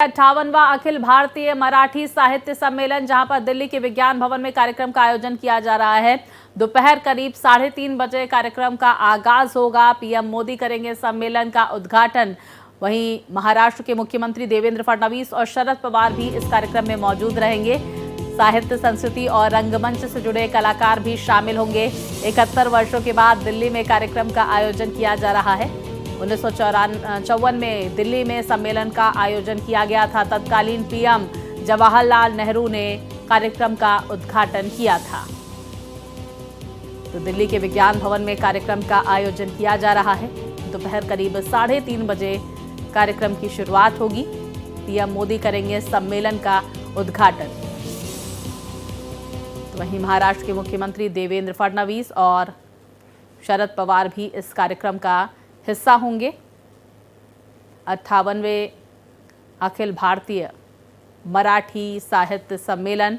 58वां अखिल भारतीय मराठी साहित्य सम्मेलन, जहां पर दिल्ली के विज्ञान भवन में कार्यक्रम का आयोजन किया जा रहा है। दोपहर करीब 3:30 बजे कार्यक्रम का आगाज होगा। पीएम मोदी करेंगे सम्मेलन का उद्घाटन। वहीं महाराष्ट्र के मुख्यमंत्री देवेंद्र फडणवीस और शरद पवार भी इस कार्यक्रम में मौजूद रहेंगे। साहित्य, संस्कृति और रंगमंच से जुड़े कलाकार भी शामिल होंगे। 71 वर्षों के बाद दिल्ली में कार्यक्रम का आयोजन किया जा रहा है। 1954 में दिल्ली में सम्मेलन का आयोजन किया गया था। तत्कालीन पीएम जवाहरलाल नेहरू ने कार्यक्रम का उद्घाटन किया था। तो दिल्ली के विज्ञान भवन में कार्यक्रम का आयोजन किया जा रहा है। दोपहर करीब 3:30 बजे कार्यक्रम की शुरुआत होगी। पीएम मोदी करेंगे सम्मेलन का उद्घाटन। तो वहीं महाराष्ट्र के मुख्यमंत्री देवेंद्र फडणवीस और शरद पवार भी इस कार्यक्रम का हिस्सा होंगे। 58वें अखिल भारतीय मराठी साहित्य सम्मेलन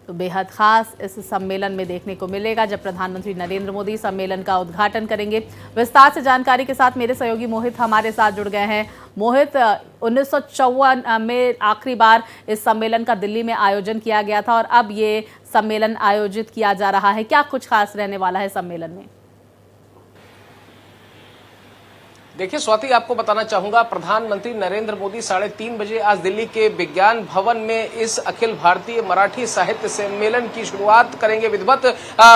तो बेहद खास इस सम्मेलन में देखने को मिलेगा, जब प्रधानमंत्री नरेंद्र मोदी सम्मेलन का उद्घाटन करेंगे। विस्तार से जानकारी के साथ मेरे सहयोगी मोहित हमारे साथ जुड़ गए हैं। मोहित, 1954 में आखिरी बार इस सम्मेलन का दिल्ली में आयोजन किया गया था और अब ये सम्मेलन आयोजित किया जा रहा है। क्या कुछ खास रहने वाला है सम्मेलन में? देखिए स्वाति, आपको बताना चाहूंगा, प्रधानमंत्री नरेंद्र मोदी 3:30 बजे आज दिल्ली के विज्ञान भवन में इस अखिल भारतीय मराठी साहित्य सम्मेलन की शुरुआत करेंगे, विधिवत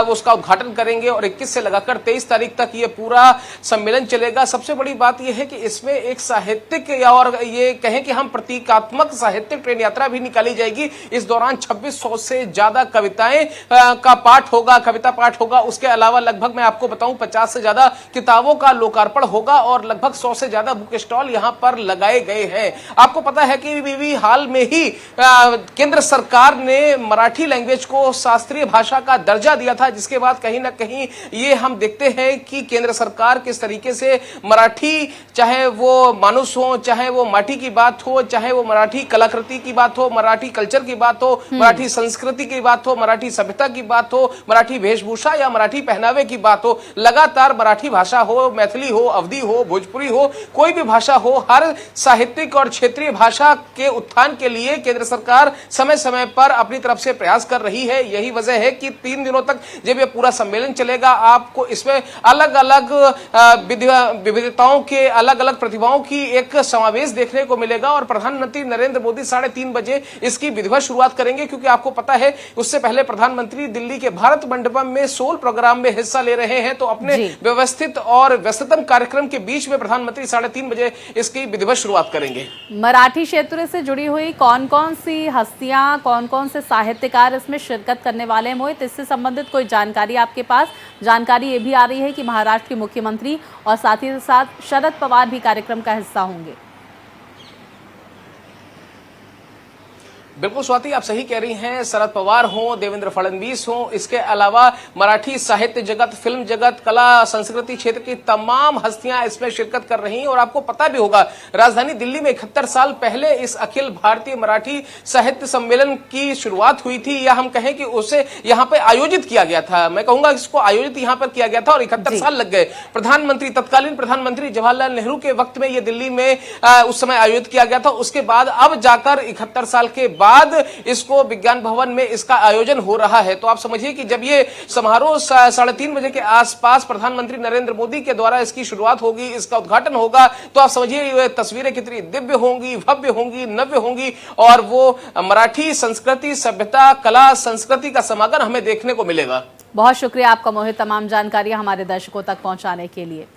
उसका उद्घाटन करेंगे और 21 से लगाकर 23 तारीख तक ये पूरा सम्मेलन चलेगा। सबसे बड़ी बात यह है कि इसमें एक साहित्यिक या और ये कहें कि हम प्रतीकात्मक साहित्यिक ट्रेन यात्रा भी निकाली जाएगी। इस दौरान 2600 से ज्यादा कविताएं का पाठ होगा, कविता पाठ होगा। उसके अलावा लगभग मैं आपको बताऊं 50 से ज्यादा किताबों का लोकार्पण होगा और लगभग 100 से ज्यादा बुक स्टॉल यहां पर लगाए गए हैं। आपको पता है कि भी हाल में ही केंद्र सरकार ने मराठी लैंग्वेज को शास्त्रीय भाषा का दर्जा दिया था, जिसके बाद कहीं ना कहीं ये हम देखते हैं कि केंद्र सरकार किस तरीके से मराठी, चाहे वो मानुस हो, चाहे वो माटी की बात हो, चाहे वो मराठी कलाकृति की बात हो, मराठी कल्चर की बात हो, मराठी संस्कृति की बात हो, मराठी सभ्यता की बात हो, मराठी वेशभूषा या मराठी पहनावे की बात हो, लगातार मराठी भाषा हो, मैथिली हो, अवधी हो, भोजपुरी हो, कोई भी भाषा हो, हर साहित्यिक और क्षेत्रीय भाषा के उत्थान के लिए केंद्र सरकार समय समय पर अपनी तरफ से प्रयास कर रही है। यही वजह है कि 3 दिनों तक जब ये पूरा सम्मेलन चलेगा, आपको इसमें अलग अलग विविधताओं के, अलग अलग प्रतिभाओं की एक समावेश देखने को मिलेगा और प्रधानमंत्री नरेंद्र मोदी 3:30 बजे इसकी विधिवत शुरुआत करेंगे, क्योंकि आपको पता है उससे पहले प्रधानमंत्री दिल्ली के भारत मंडपम में सोल प्रोग्राम में हिस्सा ले रहे हैं। तो अपने व्यवस्थित और व्यस्ततम कार्यक्रम के बीच में प्रधानमंत्री 3:30 बजे इसकी विधिवत शुरुआत करेंगे। मराठी क्षेत्र से जुड़ी हुई कौन कौन सी हस्तियां, कौन कौन से साहित्यकार इसमें शिरकत करने वाले हैं? मोहित, इससे संबंधित कोई जानकारी आपके पास? जानकारी ये भी आ रही है कि महाराष्ट्र के मुख्यमंत्री और साथ ही साथ शरद पवार भी कार्यक्रम का हिस्सा होंगे। बिल्कुल स्वाति, आप सही कह रही हैं। शरद पवार हो, देवेंद्र फडणवीस हो, इसके अलावा मराठी साहित्य जगत, फिल्म जगत, कला संस्कृति क्षेत्र की तमाम हस्तियां इसमें शिरकत कर रही हैं। और आपको पता भी होगा, राजधानी दिल्ली में 71 साल पहले इस अखिल भारतीय मराठी साहित्य सम्मेलन की शुरुआत हुई थी, या हम कहें कि उसे यहाँ पे आयोजित किया गया था। मैं कहूंगा इसको आयोजित यहाँ पर किया गया था और 71 साल लग गए। प्रधानमंत्री, तत्कालीन प्रधानमंत्री जवाहरलाल नेहरू के वक्त में ये दिल्ली में उस समय आयोजित किया गया था। उसके बाद अब जाकर 71 साल के बाद इसको विज्ञान भवन में इसका आयोजन हो रहा है। तो आप समझिए कि जब ये समारोह 3:30 बजे के आसपास प्रधानमंत्री नरेंद्र मोदी के द्वारा इसकी शुरुआत होगी, इसका उद्घाटन होगा, तो आप समझिए ये तस्वीरें कितनी दिव्य होंगी, भव्य होंगी, नव्य होंगी और वो मराठी संस्कृति, सभ्यता, कला, संस्कृति का समागम हमें देखने को मिलेगा। बहुत शुक्रिया आपका मोहित, तमाम जानकारियां हमारे दर्शकों तक पहुंचाने के लिए।